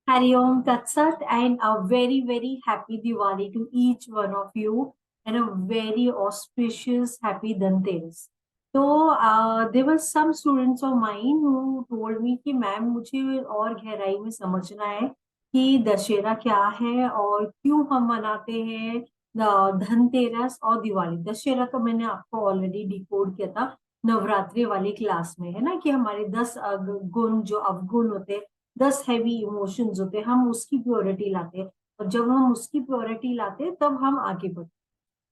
Hariom Tatsat and a very, very happy Diwali to each one of you and a very auspicious happy Dhanteras. So there were some students of mine who told me कि ma'am मुझे और गहराई में समझना है कि दशहरा क्या है और क्यों हम मनाते हैं धनतेरस और दिवाली। दशहरा तो मैंने आपको ऑलरेडी डिकोड किया था नवरात्रि वाली क्लास में, है ना, कि हमारे 10 गुण जो अवगुण होते हैं, 10 हैवी इमोशंस होते हैं, हम उसकी प्योरिटी लाते हैं। और जब हम उसकी प्योरिटी लाते हैं तब हम आगे बढ़ते।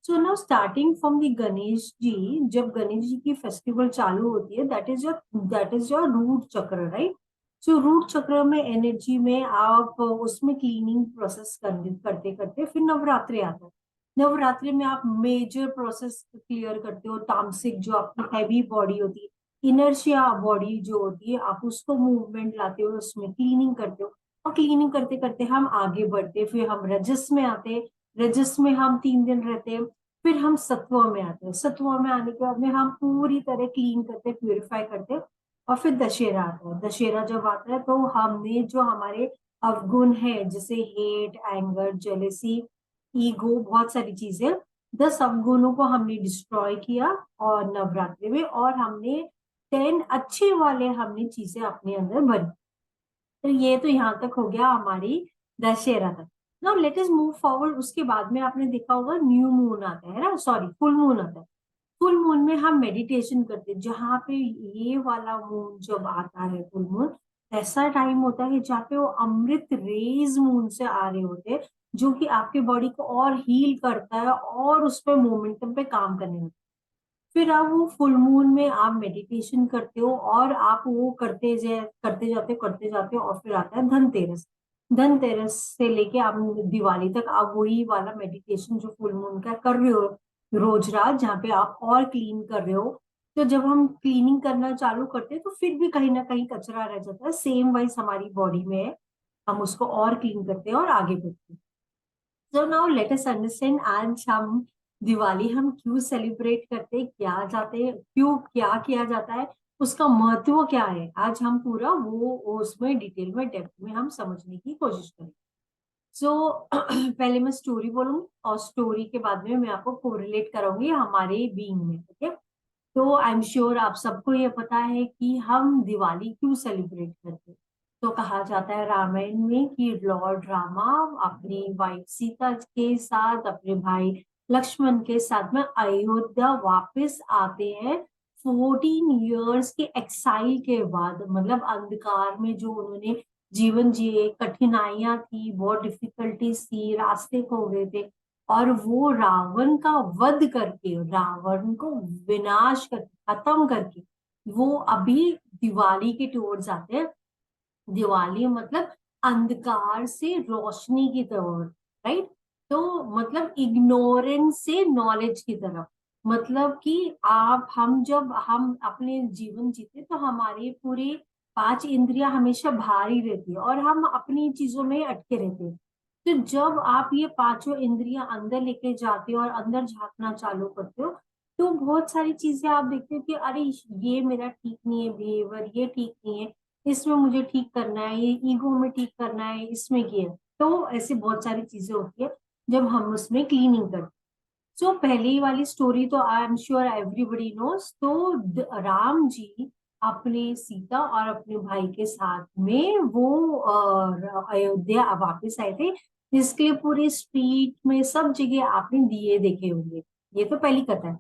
So now starting from the Ganesh ji, जब गणेश जी की फेस्टिवल चालू होती है, that is your root chakra, right. So root chakra में एनर्जी में आप उसमें क्लीनिंग प्रोसेस करते करते फिर नवरात्रि आता है। नवरात्रि में आप मेजर प्रोसेस क्लियर करते हो, तामसिक जो आपकी हैवी बॉडी होती है, इनर्शिया बॉडी जो होती है, आप उसको मूवमेंट लाते हो, उसमें क्लीनिंग करते हो। और क्लीनिंग करते करते हम आगे बढ़ते, फिर हम रजस में आते। रजस में हम 3 दिन रहते हैं, फिर हम सत्व में आते हैं। सत्व में आने के बाद में हम पूरी तरह क्लीन करते, प्यूरिफाई करते, और फिर दशहरा आता है। दशहरा जब आता है तो हमने जो हमारे अवगुण है, जैसे हेट, एंगर, जेलेसी, ईगो, बहुत सारी चीजें, 10 अवगुणों को हमने डिस्ट्रॉय किया और नवरात्रि में, और हमने 10 अच्छे वाले हमने चीजें अपने अंदर भरी। तो ये तो यहाँ तक हो गया हमारी दशहरा तक। Now let us move forward. उसके बाद में आपने देखा होगा न्यू मून आता है ना, सॉरी फुल मून आता है। फुल मून में हम मेडिटेशन करते हैं, जहाँ पे ये वाला मून जब आता है, फुल मून ऐसा टाइम होता है जहाँ पे वो अमृत रेज मून से आ रहे होते हैं, जो कि आपके बॉडी को और हील करता है और उस पे मोमेंटम पे काम करने लगता है। फिर आप वो फुल मून में आप मेडिटेशन करते हो और आप वो करते जाते हो, और फिर आता है धनतेरस। धनतेरस से लेके आप दिवाली तक आप वही वाला मेडिटेशन जो फुल मून का कर रहे हो रोज रात, जहाँ पे आप और क्लीन कर रहे हो। तो जब हम क्लीनिंग करना चालू करते हैं तो फिर भी कहीं ना कहीं कचरा रह जाता है, सेम वाइज हमारी बॉडी में है, हम उसको और क्लीन करते हैं और आगे बढ़ते हैं। सो नाउ लेट अस अंडरस्टैंड, आज हम दिवाली हम क्यों सेलिब्रेट करते हैं, क्या जाते हैं, क्यों क्या किया जाता है, उसका महत्व क्या है। आज हम पूरा वो उसमें डिटेल में डेप्थ में हम समझने की कोशिश करें। सो पहले मैं स्टोरी बोलूंगी और स्टोरी के बाद में मैं आपको कोरिलेट कराऊंगी हमारे बीइंग में, ठीक है। तो आई एम श्योर आप सबको ये पता है कि हम दिवाली क्यों सेलिब्रेट करते हैं। तो कहा जाता है रामायण में कि लॉर्ड रामा अपनी वाइफ सीता के साथ, अपने भाई लक्ष्मण के साथ में अयोध्या वापस आते हैं 14 इयर्स के एक्साइल के बाद। मतलब अंधकार में जो उन्होंने जीवन जिए, कठिनाइयां थी, बहुत डिफिकल्टीज थी, रास्ते खो गए थे, और वो रावण का वध करके, रावण को विनाश करके, खत्म करके, वो अभी दिवाली के टूवर्ड्स आते हैं। दिवाली मतलब अंधकार से रोशनी की तरफ, राइट। तो मतलब इग्नोरेंस से नॉलेज की तरफ। मतलब कि आप हम जब हम अपने जीवन जीते तो हमारे पूरे 5 इंद्रियां हमेशा भारी रहती है और हम अपनी चीजों में अटके रहते हैं। तो जब आप ये पांचों इंद्रियां अंदर लेके जाते हो और अंदर झांकना चालू करते हो, तो बहुत सारी चीजें आप देखते हो कि अरे ये मेरा ठीक नहीं है बिहेवियर, ये ठीक नहीं है, इसमें मुझे ठीक करना है, ये ईगो में ठीक करना है, इसमें किया। तो ऐसी बहुत सारी चीजें होती है जब हम उसमें क्लीनिंग करते हैं। सो पहली वाली स्टोरी तो I am sure everybody knows. तो राम जी अपने सीता और अपने भाई के साथ में वो अयोध्या वापस आए थे, जिसके पूरे स्ट्रीट में सब जगह आपने दिए देखे होंगे। ये तो पहली कथा है,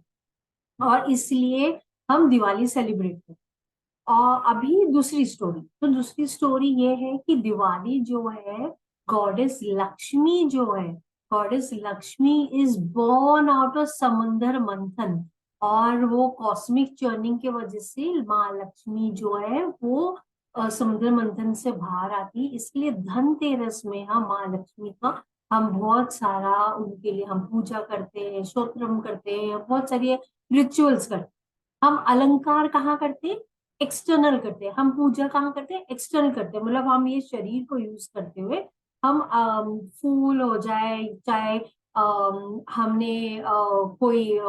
और इसलिए हम दिवाली सेलिब्रेट करते हैं। और अभी दूसरी स्टोरी, तो दूसरी स्टोरी ये है कि दिवाली जो है, गॉडेस लक्ष्मी जो है, goddess Lakshmi is born out of समंदर मंथन। और वो कॉस्मिक चर्निंग के वजह से माँ लक्ष्मी जो है वो समुद्र मंथन से बाहर आती है। इसलिए धनतेरस में हम माँ लक्ष्मी का हम बहुत सारा उनके लिए हम पूजा करते हैं, स्तोत्रम करते हैं, बहुत सारी रिचुअल्स करते हैं। हम अलंकार कहाँ करते हैं, एक्सटर्नल करते हैं। हम पूजा कहाँ करते हैं, एक्सटर्नल करते हैं। मतलब हम ये शरीर को यूज करते हुए हम फूल हो जाए, चाहे हमने कोई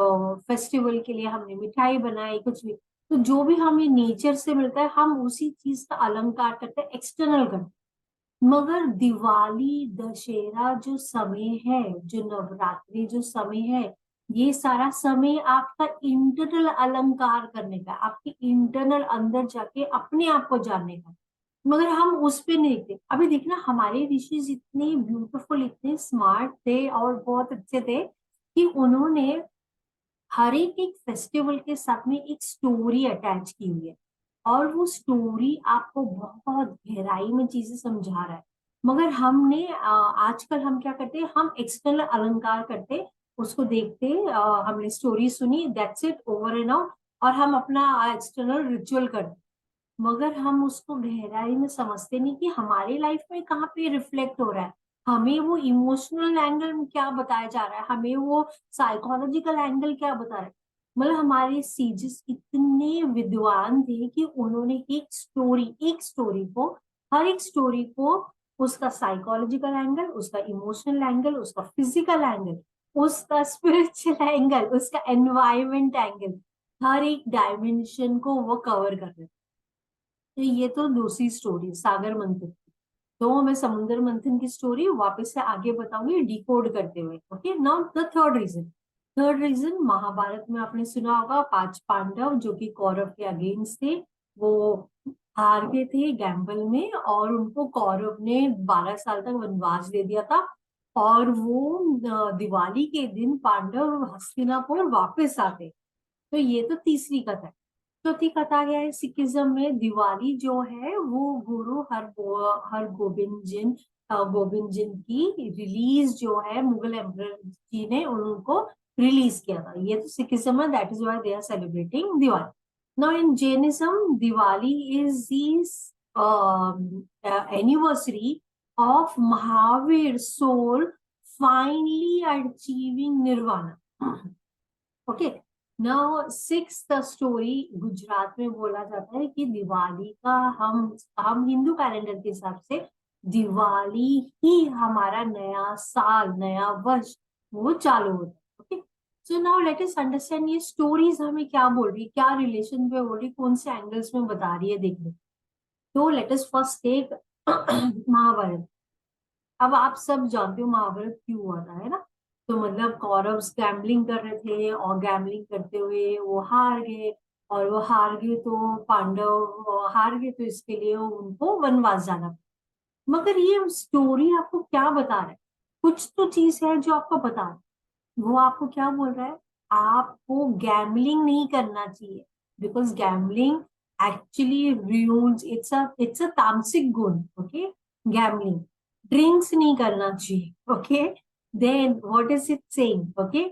फेस्टिवल के लिए हमने मिठाई बनाई, कुछ भी, तो जो भी हमें नेचर से मिलता है हम उसी चीज का अलंकार करते हैं, एक्सटर्नल करते हैं। मगर दिवाली, दशहरा जो समय है, जो नवरात्रि जो समय है, ये सारा समय आपका इंटरनल अलंकार करने का, आपके इंटरनल अंदर जाके अपने आप को जानने का। मगर हम उस पे नहीं देखते। अभी देखना, हमारे ऋषि इतने ब्यूटीफुल, इतने स्मार्ट थे और बहुत अच्छे थे कि उन्होंने हर एक फेस्टिवल के साथ में एक स्टोरी अटैच की हुई है, और वो स्टोरी आपको बहुत गहराई में चीजें समझा रहा है। मगर हमने आजकल हम क्या करते हैं, हम एक्सटर्नल अलंकार करते, उसको देखते, हमने स्टोरी सुनी, that's it, over and out, और हम अपना एक्सटर्नल रिचुअल करते, मगर हम उसको गहराई में समझते नहीं कि हमारी लाइफ में कहाँ पे रिफ्लेक्ट हो रहा है, हमें वो इमोशनल एंगल में क्या बताया जा रहा है, हमें वो साइकोलॉजिकल एंगल क्या बता रहा है। मतलब हमारे सीजस इतने विद्वान थे कि उन्होंने एक स्टोरी को, हर एक स्टोरी को, उसका साइकोलॉजिकल एंगल, उसका इमोशनल एंगल, उसका फिजिकल एंगल, उसका स्पिरिचुअल एंगल, उसका एनवायरमेंट एंगल, हर एक डायमेंशन को वो कवर कर रहे हैं। तो ये तो दूसरी स्टोरी सागर मंथन की। तो मैं समुद्र मंथन की स्टोरी वापस से आगे बताऊंगी डिकोड करते हुए। Okay, now the third reason Mahabharata में आपने सुना होगा, 5 पांडव जो कि कौरव के अगेंस्ट थे, वो हार गए थे गैम्बल में, और उनको कौरव ने 12 साल तक वनवास दे दिया था। और वो दिवाली के दिन पांडव हस्तिनापुर वापस आते। तो ये तो तीसरी कथा है। चौथी कथा क्या है, सिखिज्म में दिवाली जो है वो गुरु हर गोबिंद जिन की रिलीज जो है, मुगल एम्परर जी ने उनको रिलीज किया था। ये तो सिखिज्म है, that is why they are celebrating Diwali. Now in Jainism, Diwali is this anniversary of Mahavir soul finally achieving nirvana. Okay, now six story, Gujarat में बोला जाता है कि दिवाली का, हम हिंदू कैलेंडर के हिसाब से दिवाली ही हमारा नया साल, नया वर्ष वो चालू होता है। ओके, सो नाउ लेट अस अंडरस्टैंड ये स्टोरीज हमें क्या बोल रही है, क्या रिलेशन पे बोल रही है, कौन से एंगल्स में बता रही है, देखने। तो let us first take Mahabharata. अब आप सब जानते हो महाभारत क्यों हुआ था, है ना। तो मतलब कौरव गैम्बलिंग कर रहे थे, और गैम्बलिंग करते हुए वो हार गए, और वो हार गए तो पांडव हार गए, तो इसके लिए उनको वनवास जाना पड़ा। मगर ये स्टोरी आपको क्या बता रहा है, कुछ तो चीज है जो आपको बता रहा है। वो आपको क्या बोल रहा है, आपको गैम्बलिंग नहीं करना चाहिए, because gambling actually ruins, it's a तामसिक गुण। ओके, गैम्बलिंग, ड्रिंक्स नहीं करना चाहिए। Okay, then what is it saying, okay,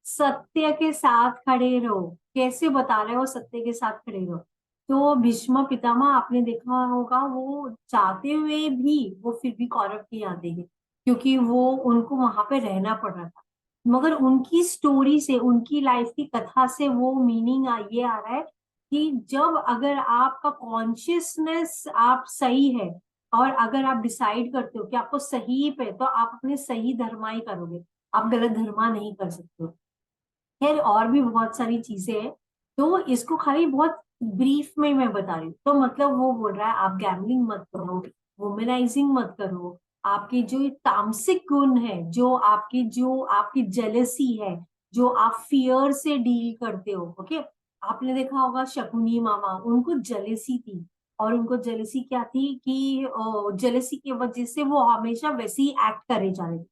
सत्य के साथ खड़े रहो। कैसे बता रहे हो सत्य के साथ खड़े रहो। तो भीष्म पितामह आपने देखा होगा, वो चाहते हुए भी वो फिर भी कौरव के यहाँ गए, क्योंकि वो उनको वहां पे रहना पड़ रहा था। मगर उनकी स्टोरी से, उनकी लाइफ की कथा से वो मीनिंग ये आ रहा है कि जब अगर आपका कॉन्शियसनेस आप सही है, और अगर आप डिसाइड करते हो कि आपको सही पे, तो आप अपने सही धर्मा ही करोगे, आप गलत धर्मा नहीं कर सकते हो। खैर, और भी बहुत सारी चीजें हैं, तो इसको खाली बहुत ब्रीफ में मैं बता रही हूँ। तो मतलब वो बोल रहा है आप गैम्बलिंग मत करो, वुमेनाइजिंग मत करो, आपकी जो ये तामसिक गुण है, जो आपकी जेलसी है, जो आप फियर से डील करते हो। ओके, आपने देखा होगा शकुनी मामा, उनको जेलसी थी, और उनको जेलसी क्या थी कि जेलसी की वजह से वो हमेशा वैसे ही एक्ट करे जा रहे थे।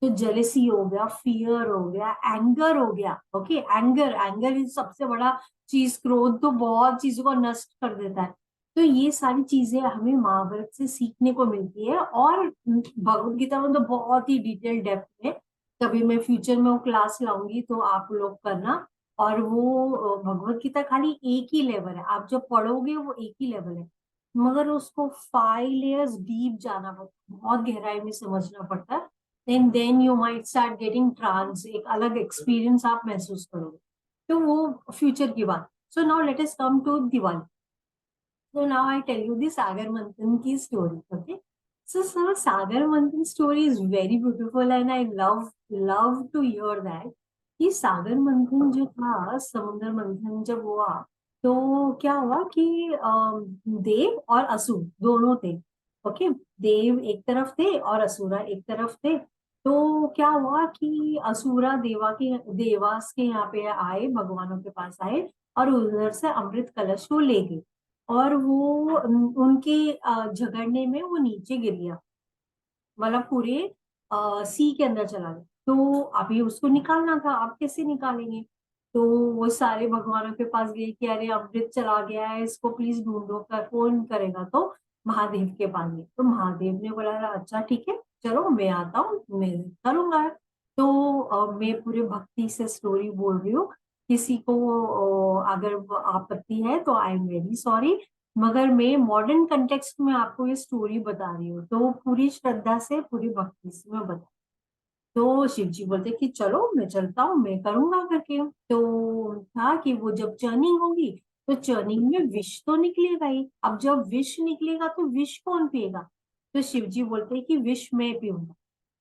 तो जेलेसी हो गया, फियर हो गया, एंगर हो गया। ओके, एंगर एंगर इज सबसे बड़ा चीज, क्रोध तो बहुत चीजों को नष्ट कर देता है। तो ये सारी चीजें हमें महाभारत से सीखने को मिलती है, और भगवत गीता में तो बहुत ही डिटेल डेप्थ में, कभी मैं फ्यूचर में वो क्लास लाऊंगी तो आप लोग करना। और वो भगवत गीता खाली एक ही लेवल है, आप जो पढ़ोगे वो एक ही लेवल है, मगर उसको 5 लेयर्स डीप जाना पड़ता है, बहुत गहराई में समझना पड़ता है। then you might start getting trance, एक अलग एक्सपीरियंस आप महसूस करोगे। तो वो फ्यूचर की बात। So now let us come to Diwali. So now I tell you the Sagar Manthan की story. Okay. So Sagar Manthan story is very beautiful and I love to hear that. कि सागर मंथन जो था, समुद्र मंथन जब हुआ, तो क्या हुआ कि देव और असुर दोनों थे। ओके, देव एक तरफ थे और असुरा एक तरफ थे। तो क्या हुआ कि असुरा देवास के यहाँ पे आए, भगवानों के पास आए और उधर से अमृत कलश को ले गए। और वो उनके झगड़ने में वो नीचे गिर गया, मतलब पूरे सी के अंदर चला गया। तो अभी उसको निकालना था, अब कैसे निकालेंगे? तो वो सारे भगवानों के पास गए कि अरे अमृत चला गया है, इसको प्लीज ढूंढो, कर कौन करेगा? तो महादेव के पास गए। तो महादेव ने बोला अच्छा ठीक है, चलो मैं आता हूँ, मैं करूंगा। तो मैं पूरे भक्ति से स्टोरी बोल रही हूँ। किसी को अगर आपत्ति है तो आई एम वेरी सॉरी, मगर मैं मॉडर्न कंटेक्स्ट में आपको ये स्टोरी बता रही हूँ, तो पूरी श्रद्धा से, पूरी भक्ति से मैं बता। तो शिव जी बोलते कि चलो मैं चलता हूँ, मैं करूंगा करके। तो था कि वो जब चर्निंग होगी तो चर्निंग में विष तो निकलेगा ही। अब जब विष निकलेगा तो विष कौन पिएगा? तो शिव जी बोलते हैं कि विष मैं पीऊंगा।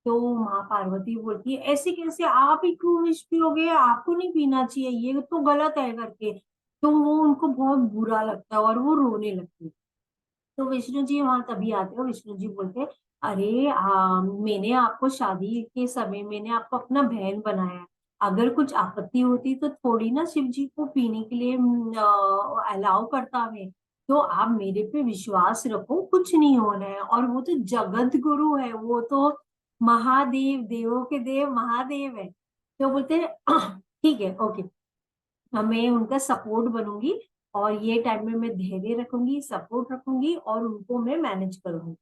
तो माँ पार्वती बोलती है ऐसे कैसे, आप ही क्यों विष पियोगे, आपको नहीं पीना चाहिए, ये तो गलत है करके। तो वो उनको बहुत बुरा लगता है और वो रोने लगती है। तो विष्णु जी वहां तभी आते हो, विष्णु जी बोलते हैं अरे मैंने आपको शादी के समय मैंने आपको अपना बहन बनाया है, अगर कुछ आपत्ति होती तो थोड़ी ना शिव जी को पीने के लिए अलाउ करता मैं। तो आप मेरे पे विश्वास रखो, कुछ नहीं होना है। और वो तो जगत गुरु है, वो तो महादेव, देवों के देव महादेव है। तो बोलते हैं ठीक है, ओके, मैं उनका सपोर्ट बनूंगी और ये टाइम में मैं धैर्य रखूंगी, सपोर्ट रखूंगी और उनको मैं मैनेज करूंगी।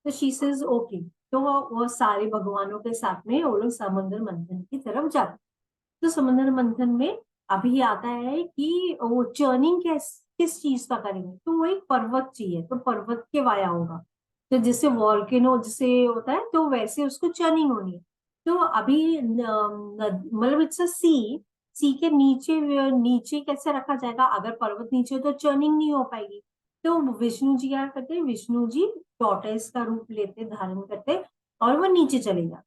तो शी सेज ओके। तो वो सारे भगवानों के साथ में वो लोग समंदर मंथन की तरफ जाते। तो समंदर मंथन में अभी आता है कि वो चर्निंग किस चीज का करेंगे, तो वो एक पर्वत चाहिए, तो पर्वत के वाया होगा। तो जैसे वॉल्केनो जैसे होता है तो वैसे उसको चर्निंग होनी है। तो अभी मतलब इट्स अ सी, सी के नीचे नीचे कैसे रखा जाएगा? अगर पर्वत नीचे हो तो चर्निंग नहीं हो पाएगी। तो विष्णु जी क्या करते हैं, विष्णु जी टॉर्टोइस का रूप लेते, धारण करते और वो नीचे चले जाते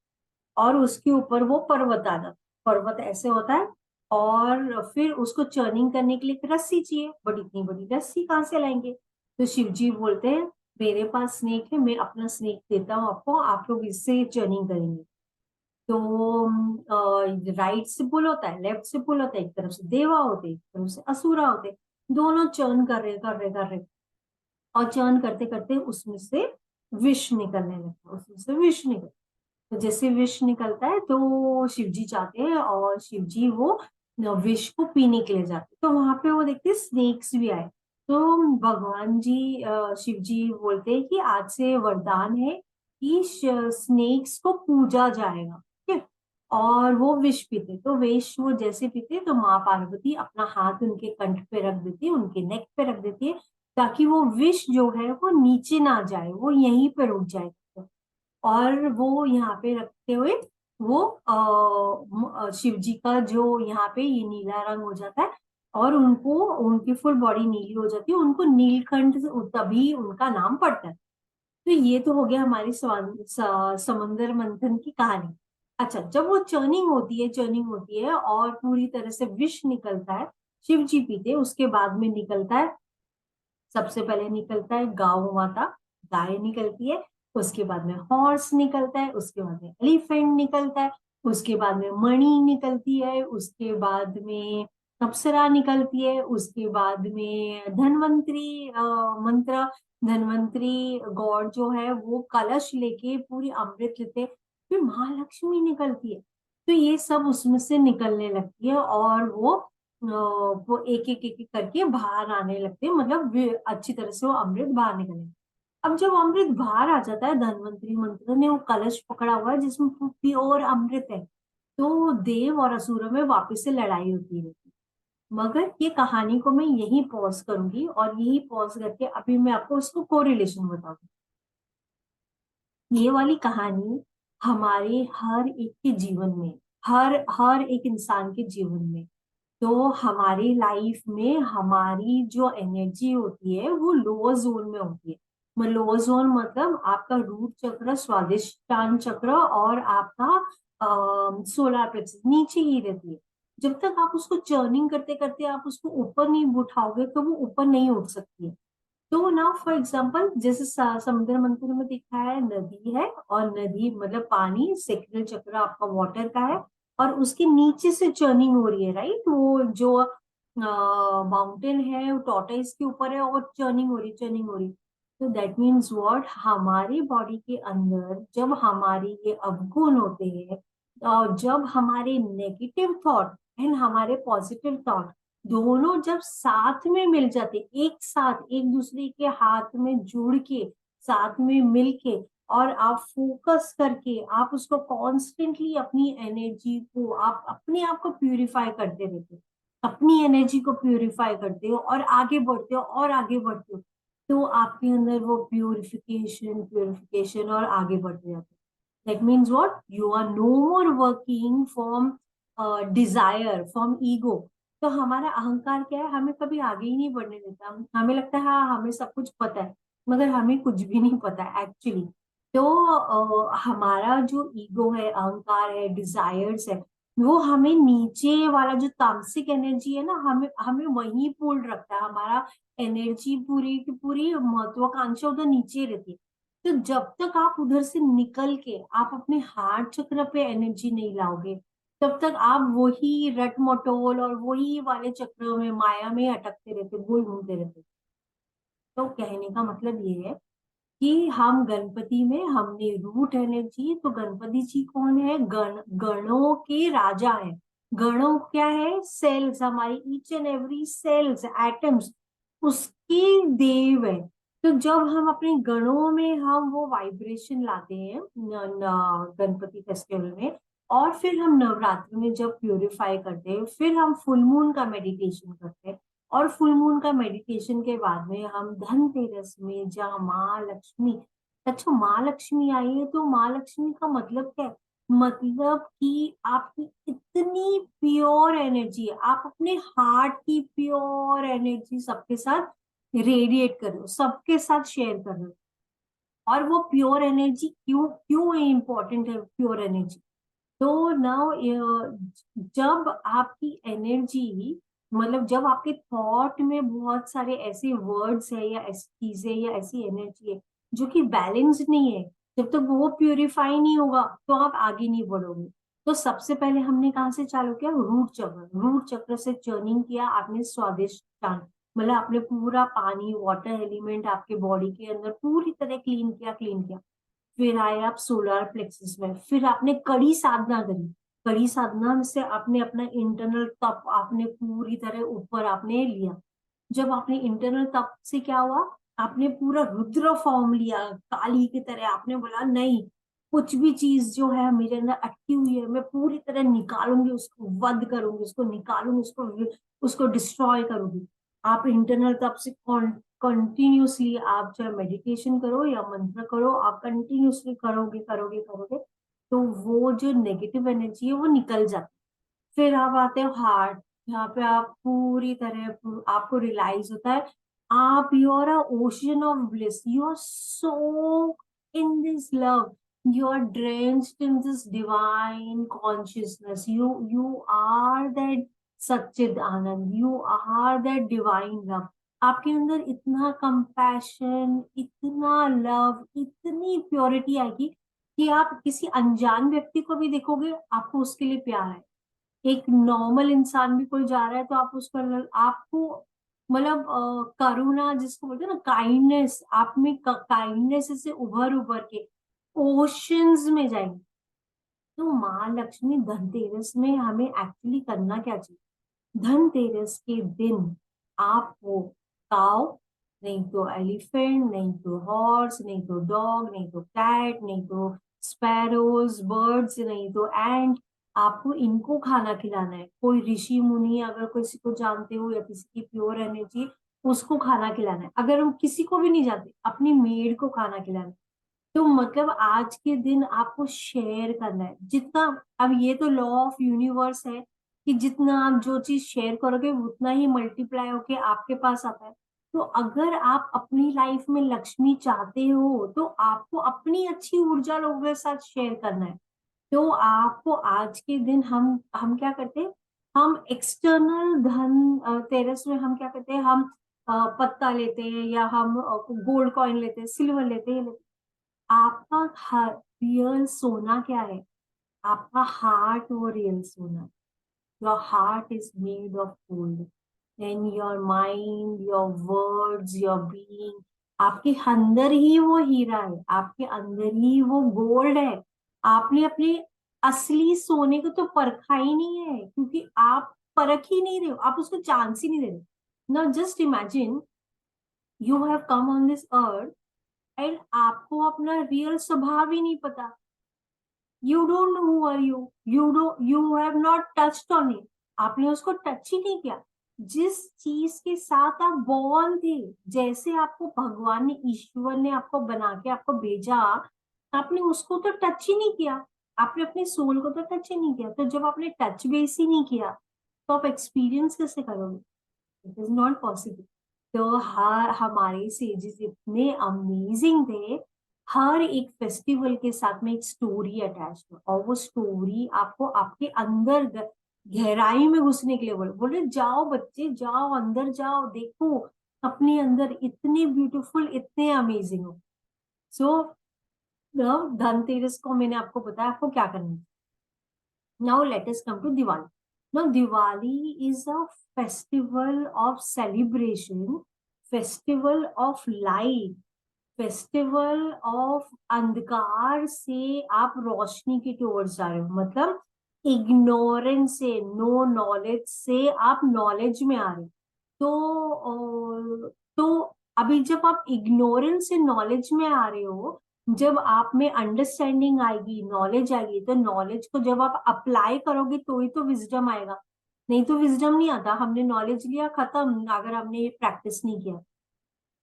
और उसके ऊपर वो पर्वत आ जाता। पर्वत ऐसे होता है और फिर उसको चर्निंग करने के लिए एक रस्सी चाहिए, बट इतनी बड़ी रस्सी कहाँ से लाएंगे? तो शिव जी बोलते हैं मेरे पास स्नेक है, मैं अपना स्नेक देता हूँ आपको, आप लोग इससे चर्निंग करेंगे। तो राइट से पुल होता है, लेफ्ट से पुल होता है, एक तरफ से देवा होते, एक तरफ से असुरा होते, दोनों चर्न कर रहे और चर्न करते करते उसमें से विष निकलने लगता है, उसमें से विष निकल। तो जैसे विष निकलता है तो शिव जी चाहते हैं और शिव जी वो विष को पीने के लिए जाते हैं। तो वहां पे वो देखते हैं स्नेक्स भी आए। तो भगवान जी शिव जी बोलते हैं कि आज से वरदान है कि स्नेक्स को पूजा जाएगा, ठीक है? और वो विष पीते, तो विष वो जैसे पीते तो माँ पार्वती अपना हाथ उनके कंठ पे रख देती है, उनके नेक पे रख देती है, ताकि वो विष जो है वो नीचे ना जाए, वो यहीं पे रुक जाए। और वो यहाँ पे रखते हुए वो शिव जी का जो यहाँ पे ये नीला रंग हो जाता है और उनको, उनकी फुल बॉडी नीली हो जाती है, उनको नीलकंठ तभी उनका नाम पड़ता है। तो ये तो हो गया हमारी समंदर मंथन की कहानी। अच्छा, जब वो चर्निंग होती है और पूरी तरह से विष निकलता है, शिव जी पीते, उसके बाद में निकलता है, सबसे पहले निकलता है गाय माता, गाय निकलती है। उसके बाद में हॉर्स निकलता है, उसके बाद में एलिफेंट निकलता है, उसके बाद में मणि निकलती है, उसके बाद में अप्सरा निकलती है, उसके बाद में धनवंतरी मंत्र, धनवंतरी गॉड जो है वो कलश लेके पूरी अमृत लेते, फिर महालक्ष्मी निकलती है। तो ये सब उसमें से निकलने लगती है और वो एक एक करके बाहर आने लगते हैं, मतलब अच्छी तरह से वो अमृत बाहर निकले। अब जब अमृत बाहर आ जाता है, धन्वंतरी मंत्र ने वो कलश पकड़ा हुआ है जिसमें प्योर अमृत है, तो देव और असुरों में वापस से लड़ाई होती है। मगर ये कहानी को मैं यही पॉज करूंगी और यही पॉज करके अभी मैं आपको उसको कोरिलेशन बताऊंगी। ये वाली कहानी हमारे हर एक के जीवन में, हर हर एक इंसान के जीवन में, तो हमारी लाइफ में हमारी जो एनर्जी होती है वो लोअर जोन में होती है। लोअर जोन मतलब आपका रूट चक्र, स्वादिष्टान चक्र और आपका सोलर प्लेक्सस नीचे ही रहती है। जब तक आप उसको चर्निंग करते करते आप उसको ऊपर नहीं उठाओगे तो वो ऊपर नहीं उठ सकती है। तो ना फॉर एग्जाम्पल जैसे समुद्र मंथन में दिखा है, नदी है और नदी मतलब पानी सेक्रेल चक्र आपका वाटर का है, और उसके नीचे से चर्निंग हो रही है, राइट? वो जो माउंटेन है वो टॉर्टोइस के ऊपर है और चर्निंग हो रही, चर्निंग हो रही। तो दैट मीन्स व्हाट, हमारी बॉडी के अंदर जब हमारे ये अवगुण होते हैं, और जब हमारे नेगेटिव थॉट एंड हमारे पॉजिटिव थॉट दोनों जब साथ में मिल जाते, एक साथ एक दूसरे के हाथ में जुड़ के, साथ में मिल के, और आप फोकस करके आप उसको कॉन्स्टेंटली अपनी एनर्जी को, आप अपने आप को प्यूरिफाई करते रहते हो, अपनी एनर्जी को प्यूरिफाई करते हो और आगे बढ़ते हो और आगे बढ़ते हो, तो आपके अंदर वो प्यूरिफिकेशन प्यूरिफिकेशन और आगे बढ़ते जाते हो। That means what? You are no more working from desire, from ego. तो हमारा अहंकार क्या है, हमें कभी आगे ही नहीं बढ़ने देता। हमें लगता है हाँ हमें सब कुछ पता है, मगर हमें कुछ भी नहीं पता एक्चुअली। तो हमारा जो ईगो है, अहंकार है, डिजायर्स है, वो हमें नीचे वाला जो तामसिक एनर्जी है ना, हमें हमें वहीं पुल रखता है। हमारा एनर्जी पूरी की पूरी महत्वाकांक्षा उधर नीचे रहती है। तो जब तक आप उधर से निकल के आप अपने हार्ट चक्र पे एनर्जी नहीं लाओगे, तब तक आप वही रट मटोल और वही वाले चक्र में, माया में अटकते रहते, गोल घूमते रहते। तो कहने का मतलब ये है कि हम गणपति में हमने रूट एनर्जी, तो गणपति जी कौन है? गणों के राजा है। गणों क्या है? सेल्स, हमारी each and every cells, atoms, उसके देव है। तो जब हम अपने गणों में हम वो वाइब्रेशन लाते हैं गणपति फेस्टिवल में, और फिर हम नवरात्र में जब प्यूरिफाई करते हैं, फिर हम फुल मून का मेडिटेशन करते हैं, और फुल मून का मेडिटेशन के बाद में हम धनतेरस में जहाँ माँ लक्ष्मी, अच्छा माँ लक्ष्मी आई है, तो माँ लक्ष्मी का मतलब क्या है? मतलब कि आपकी इतनी प्योर एनर्जी है, आप अपने हार्ट की प्योर एनर्जी सबके साथ रेडिएट कर रहे हो, सबके साथ शेयर कर रहे हो। और वो प्योर एनर्जी क्यों क्यों इम्पोर्टेंट है प्योर एनर्जी? तो नाउ जब आपकी एनर्जी, मतलब जब आपके थॉट में बहुत सारे ऐसे वर्ड्स है या ऐसी चीजें या ऐसी एनर्जी है जो कि बैलेंस्ड नहीं है, जब तक वो प्यूरिफाई नहीं होगा तो आप आगे नहीं बढ़ोगे। तो सबसे पहले हमने कहाँ से चालू किया? रूट चक्र, रूट चक्र से चर्निंग किया आपने, स्वादिष्ट चान, मतलब आपने पूरा पानी वाटर एलिमेंट आपके बॉडी के अंदर पूरी तरह क्लीन किया, क्लीन किया। फिर आए आप सोलर प्लेक्सस में, फिर आपने कड़ी साधना करी। कड़ी साधना से आपने अपना इंटरनल तप आपने पूरी तरह ऊपर आपने लिया। जब आपने इंटरनल तप से क्या हुआ, आपने पूरा रुद्र फॉर्म लिया काली की तरह। आपने बोला नहीं, कुछ भी चीज जो है मेरे अंदर अटकी हुई है मैं पूरी तरह निकालूंगी, उसको वध करूंगी, उसको निकालूंगी, उसको उसको डिस्ट्रॉय करूंगी। आप इंटरनल तप से कंटिन्यूसली आप चाहे मेडिटेशन करो या मंत्र करो, आप कंटिन्यूसली करोगे करोगे करोगे, तो वो जो नेगेटिव एनर्जी है वो निकल जाती है। फिर आप आते हो हार्ट, यहाँ पे आप पूरी तरह आपको रियलाइज होता है आप, you are a ocean of bliss, you are so in this love, you are drenched in this divine consciousness, you are that Sachchidananda, you are that divine love। आपके अंदर इतना कंपैशन, इतना लव, इतनी purity आएगी कि आप किसी अनजान व्यक्ति को भी देखोगे आपको उसके लिए प्यार है। एक नॉर्मल इंसान भी कोई जा रहा है तो आप उस पर आपको मतलब करुणा जिसको बोलते हैं ना, काइंडनेस, आप में काइंडनेस से उभर उभर के ओशंस में जाएंगे। तो माँ लक्ष्मी धनतेरस में हमें एक्चुअली करना क्या चाहिए? धनतेरस के दिन आपको काव, नहीं तो एलिफेंट, नहीं तो हॉर्स, नहीं तो डॉग, नहीं तो कैट, नहीं तो स्पैरोज, बर्ड्स, नहीं तो एंट, आपको इनको खाना खिलाना है। कोई ऋषि मुनि अगर किसी को जानते हो या किसी की प्योर एनर्जी, उसको खाना खिलाना है। अगर हम किसी को भी नहीं जानते, अपनी मेड को खाना खिलाना है। तो मतलब आज के दिन आपको शेयर करना है जितना। अब ये तो लॉ ऑफ यूनिवर्स है कि जितना आप जो चीज शेयर करोगे उतना ही मल्टीप्लाई होके आपके पास आता है। तो अगर आप अपनी लाइफ में लक्ष्मी चाहते हो तो आपको अपनी अच्छी ऊर्जा लोगों के साथ शेयर करना है। तो आपको आज के दिन हम क्या करते हैं, हम एक्सटर्नल धन तेरस में हम क्या करते हैं, हम पत्ता लेते हैं या हम गोल्ड कॉइन लेते हैं, सिल्वर लेते हैं, आपका रियल सोना क्या है? आपका हार्ट वो रियल सोना है। Your heart is made of gold and your mind, your words, your being, आपके अंदर ही वो हीरा है, आपके अंदर ही वो गोल्ड है। आपने अपने असली सोने को तो परखा ही नहीं है, क्योंकि आप परख ही नहीं रहे हो, आप उसको चांस ही नहीं दे रहे। Now just imagine you have come on this earth and आपको अपना रियल स्वभाव ही नहीं पता। You don't know who are you, you have not touched on it, आपने उसको टच ही नहीं किया। जिस चीज के साथ आप बॉर्न थे, जैसे आपको भगवान ने, ईश्वर ने आपको बना के आपको भेजा, आपने उसको तो टच ही नहीं किया, आपने अपने सोल को तो टच ही नहीं किया। तो जब आपने टच बेस ही नहीं किया, तो आप एक्सपीरियंस कैसे करोगे? It is not possible. तो हर हमारे सेजेस इतने अमेजिंग थे, हर एक फेस्टिवल के साथ में एक स्टोरी अटैच है, और वो स्टोरी आपको आपके अंदर गहराई में घुसने के लिए बोले जाओ बच्चे, जाओ अंदर जाओ, देखो अपने अंदर इतने ब्यूटीफुल, इतने अमेजिंग हो। सो धनतेरस को मैंने आपको बताया आपको क्या करना है। Now let us come to Diwali. Now Diwali is a festival of celebration, festival of light, festival of अंधकार से आप रोशनी की टूवर्ड्स जा रहे हो, मतलब इग्नोरेंस से, नो नॉलेज से आप नॉलेज में आ रहे हो। तो अभी जब आप इग्नोरेंस से नॉलेज में आ रहे हो, जब आप में अंडरस्टैंडिंग आएगी, नॉलेज आएगी, तो नॉलेज को जब आप अप्लाई करोगे तो ही तो विजडम आएगा, नहीं तो विजडम नहीं आता। हमने नॉलेज लिया, खत्म, अगर हमने प्रैक्टिस नहीं किया।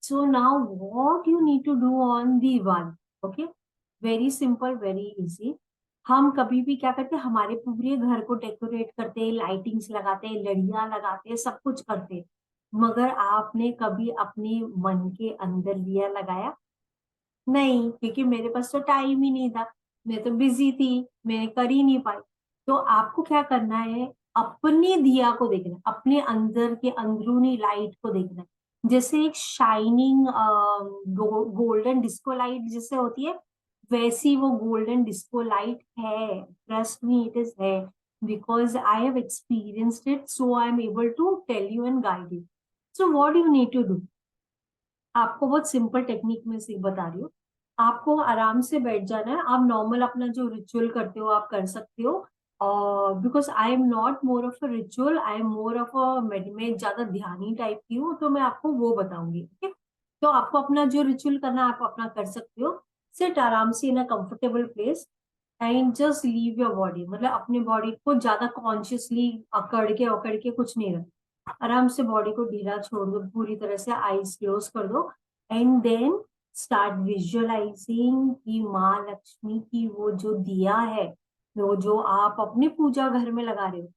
So now what you need to do on Diwali? Okay, very simple, very easy. हम कभी भी क्या करते हैं, हमारे पूरे घर को डेकोरेट करते हैं, लाइटिंग्स लगाते हैं, लड़ियां लगाते हैं, सब कुछ करते हैं, मगर आपने कभी अपने मन के अंदर दिया लगाया? नहीं, क्योंकि मेरे पास तो टाइम ही नहीं था, मैं तो बिजी थी, मैं कर ही नहीं पाई। तो आपको क्या करना है, अपने दिया को देखना है, अपने अंदर के अंदरूनी लाइट को देखना है। जैसे एक शाइनिंग गोल्डन डिस्को लाइट जैसे होती है, वैसी वो गोल्डन डिस्को लाइट है। ट्रस्ट मी, इट इज है, because I have experienced it, so I am able to tell you and guide you. So what you need to do, आपको बहुत simple technique में से बता रही हूँ। आपको आराम से बैठ जाना है, आप नॉर्मल अपना जो रिचुअल करते हो आप कर सकते हो। और because I am not more of a ritual, I am more of a मैं ज्यादा ध्यानी टाइप की हूँ, तो मैं आपको वो बताऊंगी। ठीक है, तो आपको अपना जो रिचुअल करना है आप अपना कर सकते हो। सिट आराम से in a comfortable place and just leave your body, मतलब अपने बॉडी को ज्यादा कॉन्शियसली अकड़ के कुछ नहीं रखना। आराम से बॉडी को ढीला छोड़ दो, पूरी तरह से आईज क्लोज कर दो, एंड देन स्टार्ट विजुअलाइजिंग कि माँ लक्ष्मी की वो जो दिया है, वो जो आप अपने पूजा घर में लगा रहे हो,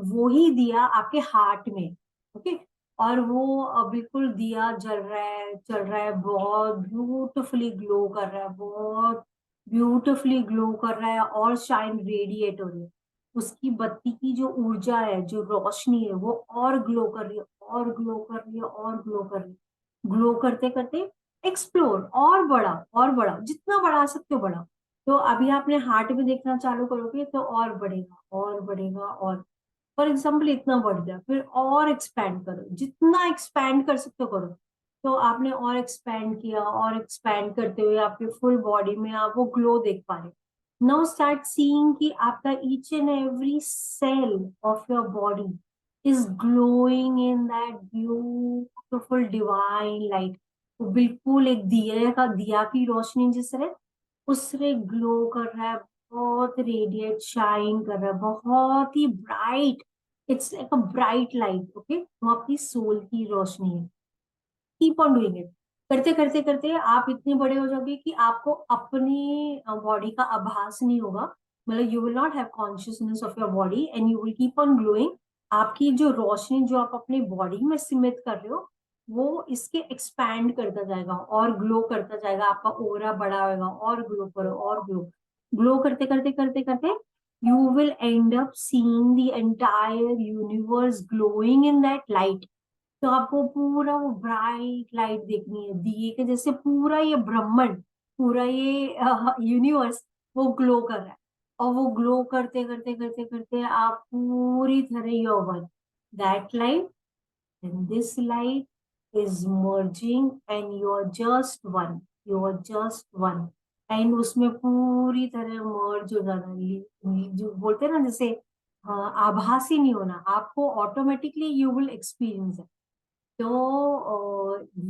वो ही दिया आपके हार्ट में। ओके, और वो बिल्कुल दिया जल रहा है, चल रहा है, बहुत ब्यूटिफुली ग्लो कर रहा है, बहुत ब्यूटिफुली ग्लो कर रहा है, और शाइन रेडिएट हो रही है। उसकी बत्ती की जो ऊर्जा है, जो रोशनी है, वो और ग्लो कर रही है, और ग्लो कर रही है, और ग्लो कर रही है। ग्लो करते करते एक्सप्लोर, और बड़ा, और बड़ा, जितना बढ़ा सकते हो बड़ा। तो अभी आपने हार्ट में देखना चालू करोगे तो और बढ़ेगा, और बढ़ेगा, और फॉर एग्जाम्पल इतना बढ़ गया, फिर और एक्सपैंड करो, जितना एक्सपैंड कर सकते हो करो। तो आपने और एक्सपैंड किया, और एक्सपैंड करते हुए आपके फुल बॉडी में आप वो ग्लो देख पा रहे हो। नाउ स्टार्ट सीइंग कि आपका each and every cell of your body is glowing in that beautiful divine light. वो बिल्कुल एक दिया की रोशनी जिस तरह उससे ग्लो कर रहा है, बहुत रेडिएट शाइन कर रहा है, बहुत ही bright. It's like a bright light. Okay, वो आपकी सोल की रोशनी है। कीप ऑन डूइंग इट, करते करते करते आप इतने बड़े हो जाओगे कि आपको अपनी बॉडी का आभास नहीं होगा, मतलब you will not have consciousness of your body and you will keep on glowing. आपकी जो रोशनी जो आप अपनी बॉडी में सीमित कर रहे हो, वो इसके एक्सपैंड करता जाएगा और ग्लो करता जाएगा, आपका ओरा बड़ा होगा, और ग्लो करो, और ग्लो, ग्लो करते करते करते करते you will and up seeing the entire universe glowing in that light. तो आपको पूरा वो ब्राइट लाइट देखनी है, दिए के जैसे पूरा ये ब्रह्मांड, पूरा ये यूनिवर्स वो ग्लो कर रहा है। और वो ग्लो करते करते करते करते आप पूरी तरह your one, that light and this light is merging and you're just one, you're just one। and उसमें पूरी तरह मर्ज हो जाना, जो बोलते हैं ना जैसे आभासी नहीं होना, आपको ऑटोमेटिकली यू विल एक्सपीरियंस है।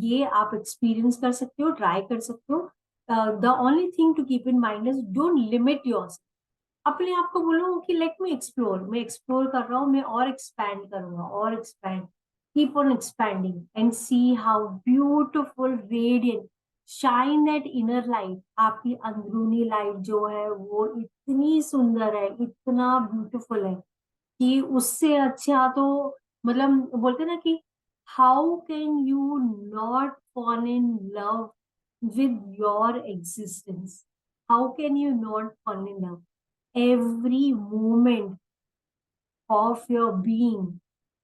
ये आप एक्सपीरियंस कर सकते हो, ट्राई कर सकते हो। The only thing to keep in mind is don't limit yourself. अपने आप को बोलो कि लेट मी एक्सप्लोर, मैं एक्सप्लोर कर रहा हूँ, मैं और एक्सपैंड करूंगा और expand, keep on expanding and see how beautiful radiant shine that inner light. आपकी अंदरूनी लाइट जो है वो इतनी सुंदर है, इतना ब्यूटिफुल है कि उससे अच्छा तो मतलब बोलते हैं ना कि how can you not fall in love with your existence, how can you not fall in love. every moment of your being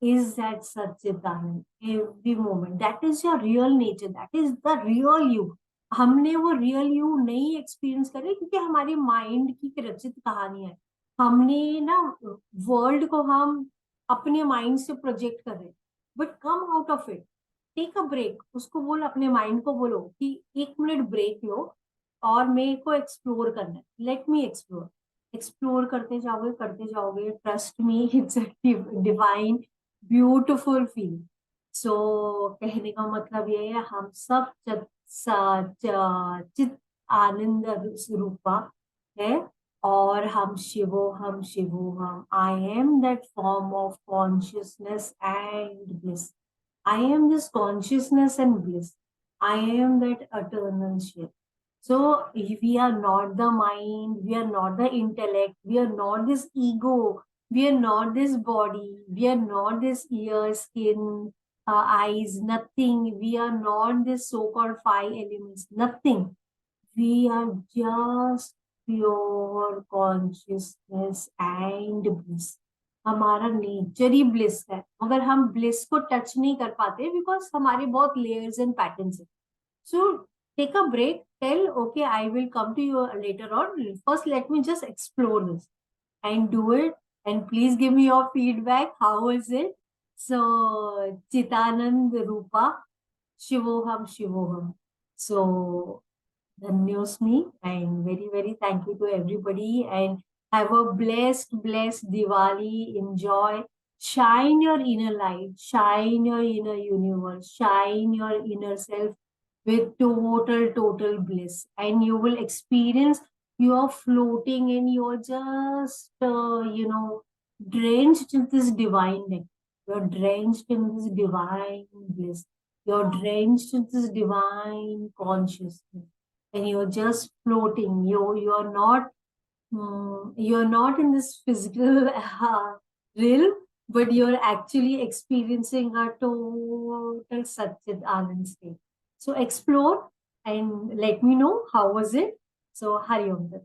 is that Satchitanand, every moment that is your real nature, that is the real you। हमने वो real you नहीं experience करे क्योंकि हमारी mind की रचित कहानी है। हमने ना वर्ल्ड को हम अपने माइंड से प्रोजेक्ट कर रहे, but come out of it, take a break. उसको बोलो, अपने माइंड को बोलो कि 1 मिनट ब्रेक लो और मेरे को एक्सप्लोर करना है, लेट मी एक्सप्लोर। एक्सप्लोर करते जाओगे, trust me it's a divine beautiful feel. So कहने का मतलब ये है, हम सब चित आनंद रूपा है, और हम शिवो हम शिवो हम, I am that form of consciousness and bliss, I am this consciousness and bliss. I am that eternal shift. So we are not the mind, we are not the intellect, we are not this ego, we are not this body, we are not this ear, skin, eyes, nothing. We are not this so-called 5 elements, nothing. We are just pure consciousness and bliss। हमारा nature ही bliss है, मगर हम bliss को touch नहीं कर पाते because हमारे बहुत लेयर्स एंड पैटर्न्स है। So take a break, tell okay I will come to you later on, first let me just explore this and do it, and please give me your feedback, how is it? So Chitanand Rupa, Shivoham, so Dhanyosmi, and very, very thank you to everybody. And have a blessed Diwali. Enjoy. Shine your inner light. Shine your inner universe. Shine your inner self with total bliss. And you will experience you are floating and you're just, drenched in this divine nectar. You're drenched in this divine bliss. You're drenched in this divine consciousness, and you're just floating. You're not in this physical realm, but you're actually experiencing a total Satchit Anand state. So explore and let me know how was it. So Hari Om Tat.